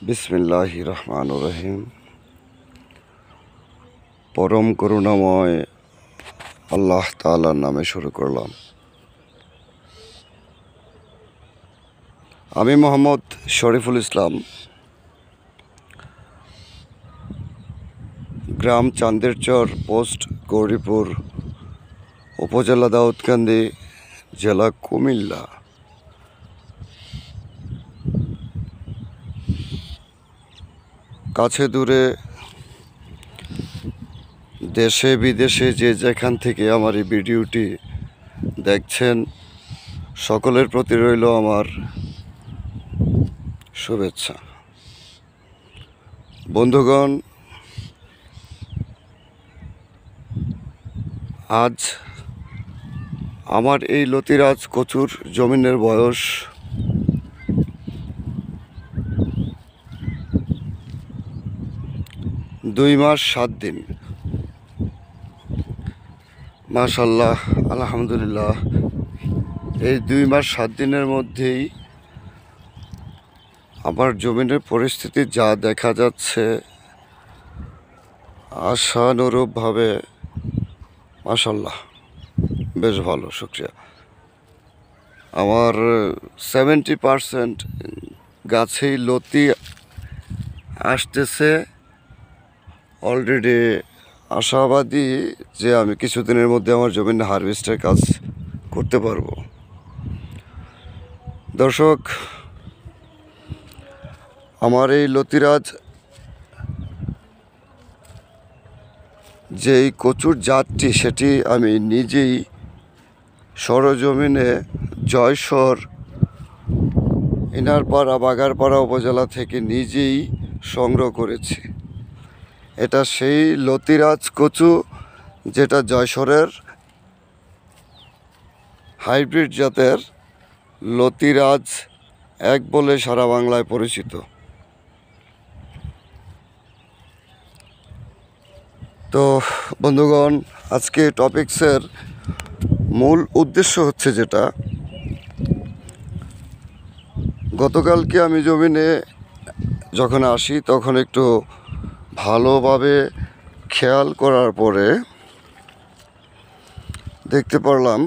বিসমিল্লাহির রহমানির রহিম। পরম করুণাময় আল্লাহ তাআলার নামে শুরু করলাম। আমি মোহাম্মদ শরীফুল ইসলাম, গ্রাম চান্দেরচর, পোস্ট গৌরীপুর, উপজেলা দাউদকান্দি, জেলা কুমিল্লা। কাছে দূরে, দেশে বিদেশে যে যেখান থেকে আমার এই ভিডিওটি দেখছেন, সকলের প্রতি রইল আমার শুভেচ্ছা। বন্ধুগণ, আজ আমার এই লতিরাজ কচুর জমিনের বয়স 2 মাস 7 দিন। মাশাআল্লাহ, আলহামদুলিল্লাহ। এই 2 মাস 7 দিনের মধ্যেই আমার জমিনের পরিস্থিতি যা দেখা যাচ্ছে, আশানুরূপভাবে মাশাআল্লাহ বেশ ভালো, শুকরিয়া। আমার 70% গাছেই লতি আসতেছে। অলরেডি আশাবাদী যে আমি কিছুদিনের মধ্যে আমার জমিনে হারভেস্টের কাজ করতে পারবো। দর্শক, আমার এই লতিরাজ যেই কচুর জাতটি, সেটি আমি নিজেই সরজমিনে জয়সর, ইনারপাড়া, বাগারপাড়া উপজেলা থেকে নিজেই সংগ্রহ করেছি। এটা সেই লতিরাজ কচু যেটা জয়সরের হাইব্রিড জাতের লতিরাজ 1 বলে সারা বাংলায় পরিচিত। তো বন্ধুগণ, আজকে টপিক্সের মূল উদ্দেশ্য হচ্ছে যেটা, গতকালকে আমি জমিনে যখন আসি তখন একটু ভালোভাবে খেয়াল করার পরে দেখতে পারলাম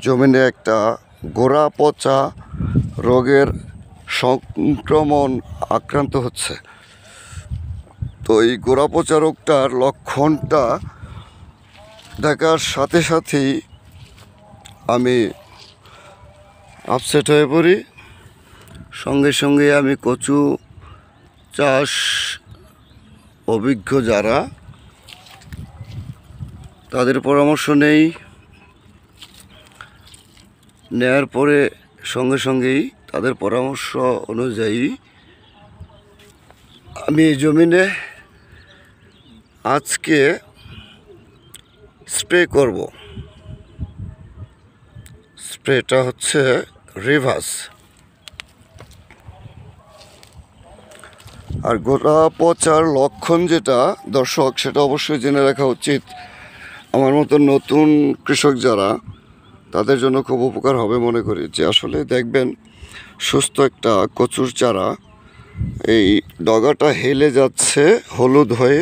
জমিনে একটা গোড়া পচা রোগের সংক্রমণ আক্রান্ত হচ্ছে। তো এই গোড়া পচা রোগটার লক্ষণটা দেখার সাথে সাথেই আমি আপসেট হয়ে পড়ি। সঙ্গে সঙ্গে আমি কচু চাষ অভিজ্ঞ যারা, তাদের পরামর্শ নেয়ার পরে সঙ্গে সঙ্গেই তাদের পরামর্শ অনুযায়ী আমি এই জমিনে আজকে স্প্রে করব। স্প্রেটা হচ্ছে রিভাস। আর গোড়া পচার লক্ষণ যেটা দর্শক, সেটা অবশ্যই জেনে রাখা উচিত। আমার মতো নতুন কৃষক যারা, তাদের জন্য খুব উপকার হবে মনে করি। যে আসলে দেখবেন, সুস্থ একটা কচুর চারা, এই ডগাটা হেলে যাচ্ছে হলুদ হয়ে,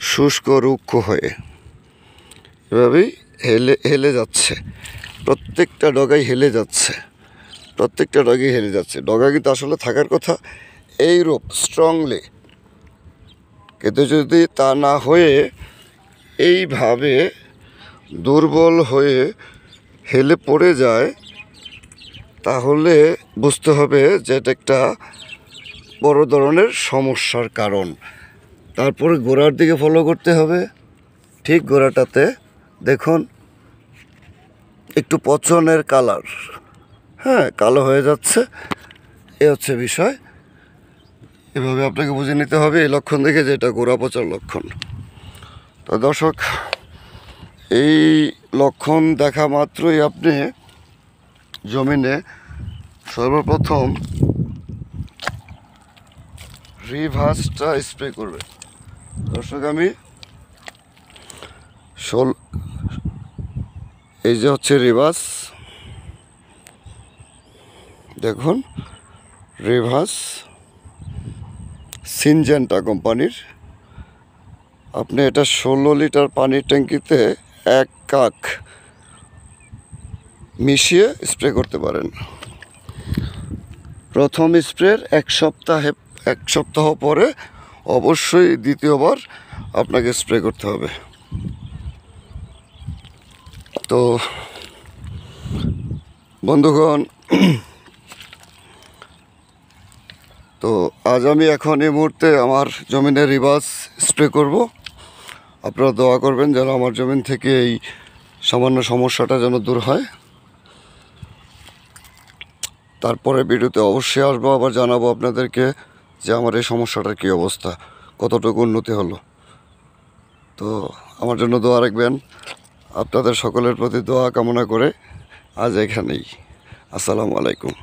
শুষ্ক রুক্ষ হয়ে, এভাবেই হেলে যাচ্ছে। প্রত্যেকটা ডগাই হেলে যাচ্ছে, প্রত্যেকটা ডগাই হেলে যাচ্ছে। ডগা কিন্তু আসলে থাকার কথা এইরূপ স্ট্রংলি, কিন্তু যদি তা না হয়ে এইভাবে দুর্বল হয়ে হেলে পড়ে যায়, তাহলে বুঝতে হবে যে এটা একটা বড় ধরনের সমস্যার কারণ। তারপরে গোড়ার দিকে ফলো করতে হবে। ঠিক গোড়াটাতে দেখুন একটু পচনের কালার, কালো হয়ে যাচ্ছে। এ হচ্ছে বিষয়। এভাবে আপনাকে বুঝে নিতে হবে এই লক্ষণ দেখে যে এটা গোড়া পচার লক্ষণ। তো দর্শক, এই লক্ষণ দেখা মাত্রই আপনি জমিনে সর্বপ্রথম রিভাসটা স্প্রে করবেন। দর্শক, আমি এই যে হচ্ছে রিভাস, দেখুন রিভাস সিনজেন্টা কোম্পানির। আপনি এটা 16 লিটার পানির ট্যাঙ্কিতে 1 কাক মিশিয়ে স্প্রে করতে পারেন। প্রথম স্প্রের এক সপ্তাহ পরে অবশ্যই দ্বিতীয়বার আপনাকে স্প্রে করতে হবে। তো বন্ধুগণ, তো আজ আমি এখন এই মুহূর্তে আমার জমিনে রিভার্স স্প্রে করব। আপনারা দোয়া করবেন যেন আমার জমিন থেকে এই সামান্য সমস্যাটা যেন দূর হয়। তারপরে ভিডিওতে অবশ্যই আসবো, আবার জানাবো আপনাদেরকে যে আমার এই সমস্যাটার কী অবস্থা, কতটুকু উন্নতি হলো। তো আমার জন্য দোয়া রাখবেন। আপনাদের সকলের প্রতি দোয়া কামনা করে আজ এখানেই। আসসালামু আলাইকুম।